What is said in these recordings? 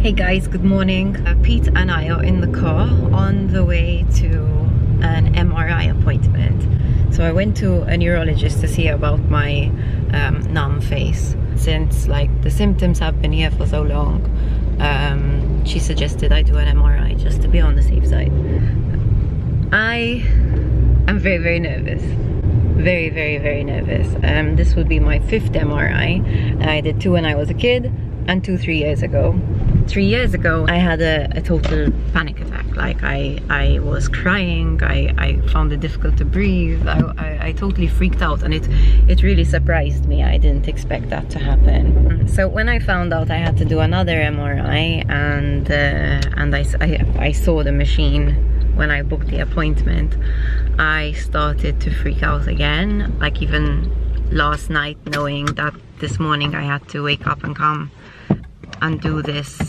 Hey guys, good morning. Pete and I are in the car on the way to an MRI appointment. So I went to a neurologist to see about my numb face. Since like the symptoms have been here for so long, she suggested I do an MRI just to be on the safe side. I am very nervous. Very nervous. This would be my 5th MRI. I did 2 when I was a kid and 2 3 years ago. 3 years ago I had a total panic attack. Like I was crying, I found it difficult to breathe, I totally freaked out, and it really surprised me. I didn't expect that to happen. So when I found out I had to do another MRI and I saw the machine when I booked the appointment, I started to freak out again. Like even last night, knowing that this morning I had to wake up and come and do this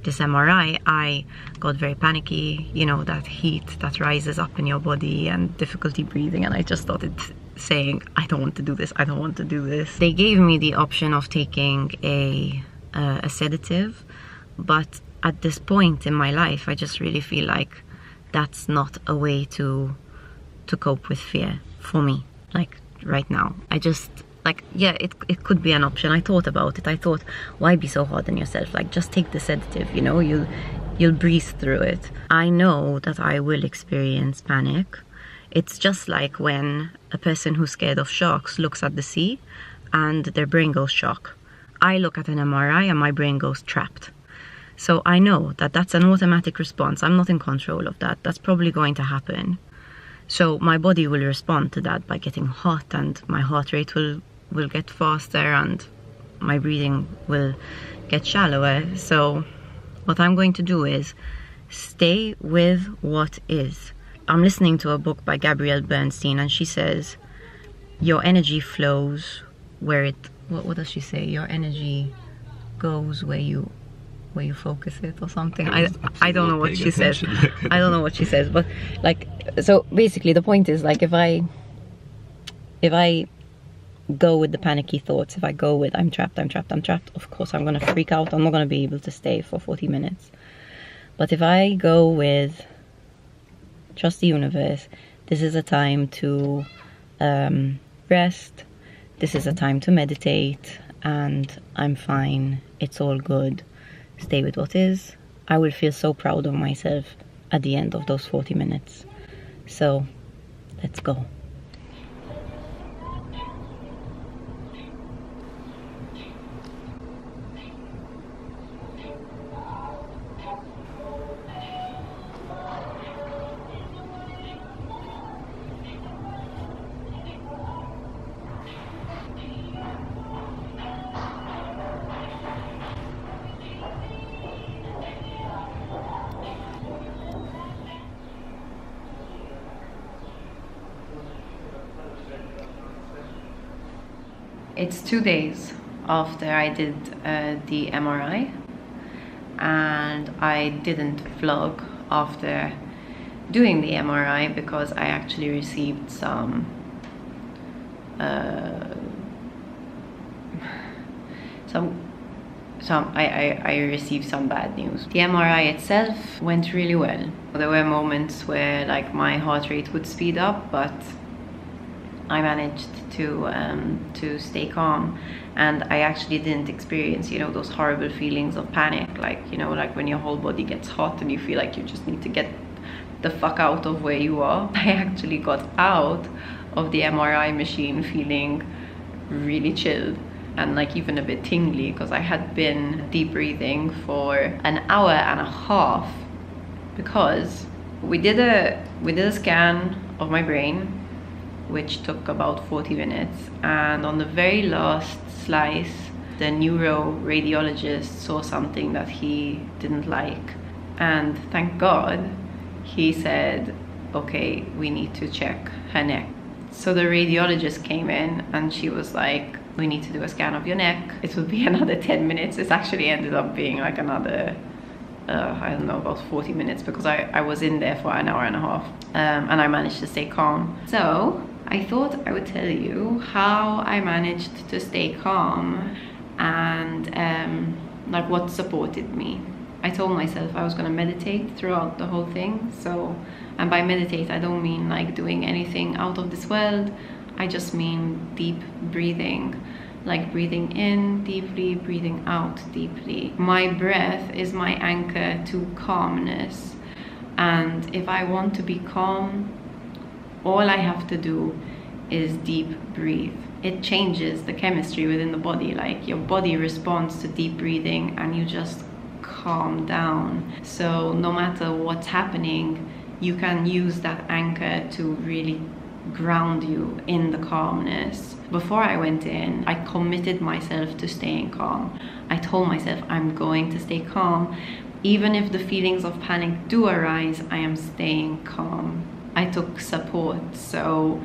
MRI, I got very panicky. You know, that heat that rises up in your body and difficulty breathing, and I just started saying, I don't want to do this, I don't want to do this. They gave me the option of taking a sedative, but at this point in my life I just really feel like that's not a way to cope with fear for me. Like right now, I just like, yeah, it could be an option. I thought about it. I thought, why be so hard on yourself? Like, just take the sedative, you know, you'll breeze through it. I know that I will experience panic. It's just like when a person who's scared of sharks looks at the sea and their brain goes shock. I look at an MRI and my brain goes trapped. So I know that that's an automatic response. I'm not in control of that. That's probably going to happen. So my body will respond to that by getting hot, and my heart rate will get faster and my breathing will get shallower. So what I'm going to do is stay with what is. I'm listening to a book by BERNSTEIN, and she says your energy flows where it, what does she say? Your energy goes where you focus it, or something. I don't know what she says. I don't know what she says, but like, so basically the point is, like, if I go with the panicky thoughts, if I go with I'm trapped, of course I'm gonna freak out. I'm not gonna be able to stay for 40 minutes. But if I go with trust the universe, this is a time to rest, this is a time to meditate, and I'm fine, it's all good, stay with what is, I will feel so proud of myself at the end of those 40 minutes. So let's go. It's 2 days after I did the MRI, and I didn't vlog after doing the MRI because I actually received some I received some bad news. The MRI itself went really well. There were moments where like my heart rate would speed up, but I managed to stay calm, and I actually didn't experience, you know, those horrible feelings of panic, like, you know, like when your whole body gets hot and you feel like you just need to get the fuck out of where you are. I actually got out of the MRI machine feeling really chilled and like even a bit tingly, because I had been deep breathing for an hour and a half, because we did a scan of my brain, which took about 40 minutes, and on the very last slice the neuroradiologist saw something that he didn't like, and thank God he said, okay, we need to check her neck. So the radiologist came in and she was like, we need to do a scan of your neck. It would be another 10 minutes. It actually ended up being like another I don't know, about 40 minutes, because I was in there for an hour and a half, and I managed to stay calm. So I thought I would tell you how I managed to stay calm and like what supported me. I told myself I was going to meditate throughout the whole thing. So, and by meditate I don't mean like doing anything out of this world. I just mean deep breathing, like breathing in deeply, breathing out deeply. My breath is my anchor to calmness, and if I want to be calm, all I have to do is deep breathe. It changes the chemistry within the body. Like your body responds to deep breathing and you just calm down. So no matter what's happening, you can use that anchor to really ground you in the calmness. Before I went in, I committed myself to staying calm. I told myself I'm going to stay calm. Even if the feelings of panic do arise, I am staying calm. I took support. So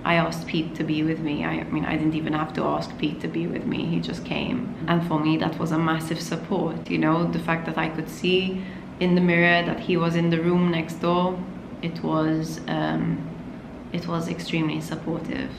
I asked Pete to be with me. I mean, I didn't even have to ask Pete to be with me. He just came. And for me, that was a massive support. You know, the fact that I could see in the mirror that he was in the room next door, it was extremely supportive.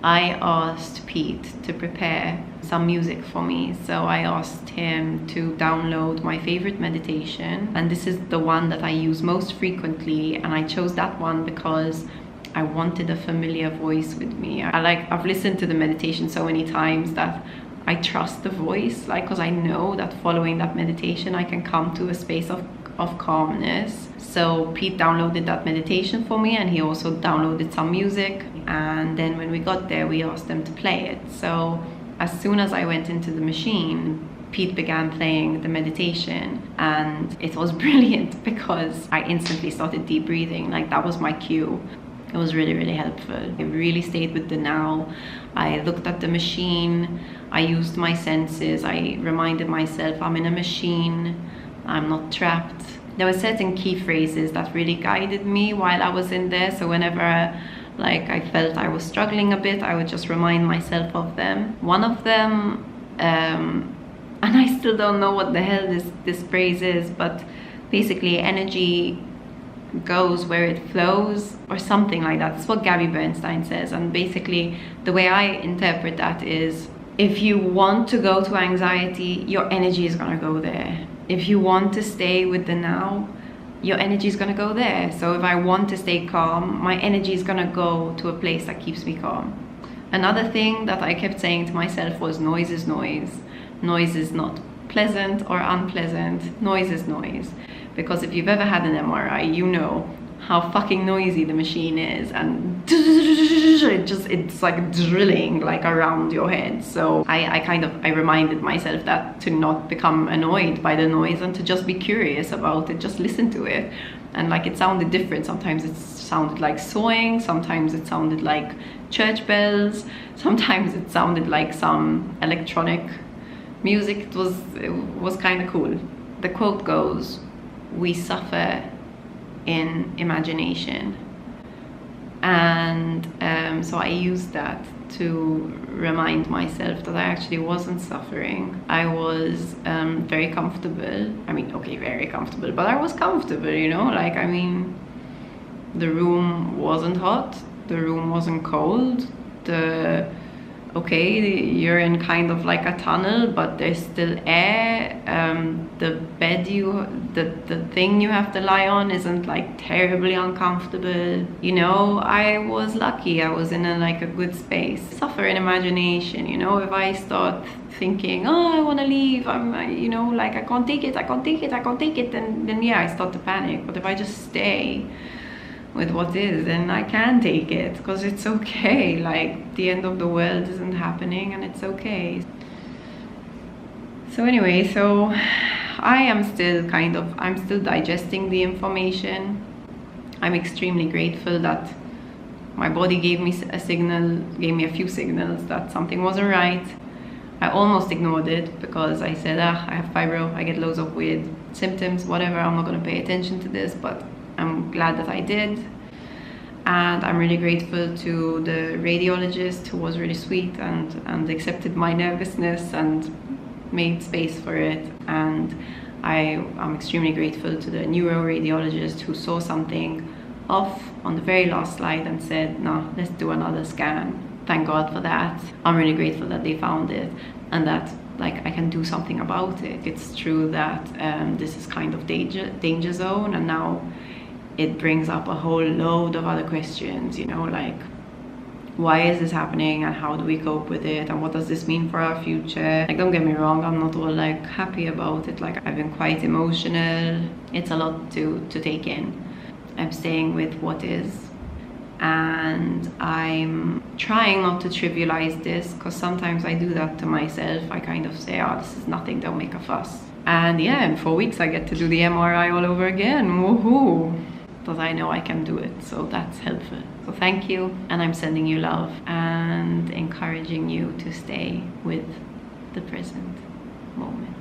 I asked Pete to prepare some music for me. So I asked him to download my favorite meditation. And this is the one that I use most frequently. And I chose that one because I wanted a familiar voice with me. I've listened to the meditation so many times that I trust the voice, like, because I know that following that meditation I can come to a space of calmness. So Pete downloaded that meditation for me, and he also downloaded some music, and then when we got there we asked them to play it. So as soon as I went into the machine, Pete began playing the meditation, and it was brilliant because I instantly started deep breathing. Like, that was my cue. It was really, really helpful. I really stayed with the now. I looked at the machine. I used my senses. I reminded myself I'm in a machine. I'm not trapped. There were certain key phrases that really guided me while I was in there. So whenever I felt I was struggling a bit, I would just remind myself of them. One of them, and I still don't know what the hell this phrase is, but basically energy goes where it flows, or something like that. That's what Gabby Bernstein says. And basically the way I interpret that is, if you want to go to anxiety, your energy is gonna go there. If you want to stay with the now, your energy is gonna go there. So if I want to stay calm, my energy is gonna go to a place that keeps me calm. Another thing that I kept saying to myself was, noise is noise. Noise is not pleasant or unpleasant. Noise is noise. Because if you've ever had an MRI, you know how fucking noisy the machine is, and it's like drilling like around your head. So I reminded myself that to not become annoyed by the noise and to just be curious about it, just listen to it. And like, it sounded different. Sometimes it sounded like sawing, sometimes it sounded like church bells, sometimes it sounded like some electronic music. It was kind of cool. The quote goes, "We suffer in imagination." And so I used that to remind myself that I actually wasn't suffering. I was very comfortable. I mean, okay, very comfortable, but I was comfortable, you know? Like, I mean, the room wasn't hot, the room wasn't cold, okay, you're in kind of like a tunnel, but there's still air. The bed the thing you have to lie on isn't like terribly uncomfortable. You know, I was lucky. I was in a good space. Suffer in imagination, you know. If I start thinking, oh, I want to leave, you know, like, I can't take it, then yeah, I start to panic. But if I just stay with what is, then I can take it, because it's okay. Like, the end of the world isn't happening, and it's okay. So anyway, so I'm still digesting the information. I'm extremely grateful that my body gave me a few signals that something wasn't right. I almost ignored it because I said, I have fibro, I get loads of weird symptoms, whatever, I'm not going to pay attention to this, but I'm glad that I did. And I'm really grateful to the radiologist, who was really sweet and accepted my nervousness and made space for it. And I'm extremely grateful to the neuroradiologist, who saw something off on the very last slide and said, no, let's do another scan. Thank God for that. I'm really grateful that they found it, and that like I can do something about it. It's true that this is kind of danger zone, and now it brings up a whole load of other questions, you know, like why is this happening and how do we cope with it and what does this mean for our future? Like, don't get me wrong, I'm not all like happy about it. Like, I've been quite emotional. It's a lot to take in. I'm staying with what is, and I'm trying not to trivialize this, because sometimes I do that to myself. I kind of say, oh, this is nothing, don't make a fuss. And yeah, in 4 weeks I get to do the MRI all over again. Woohoo! But I know I can do it, so that's helpful. So thank you, and I'm sending you love and encouraging you to stay with the present moment.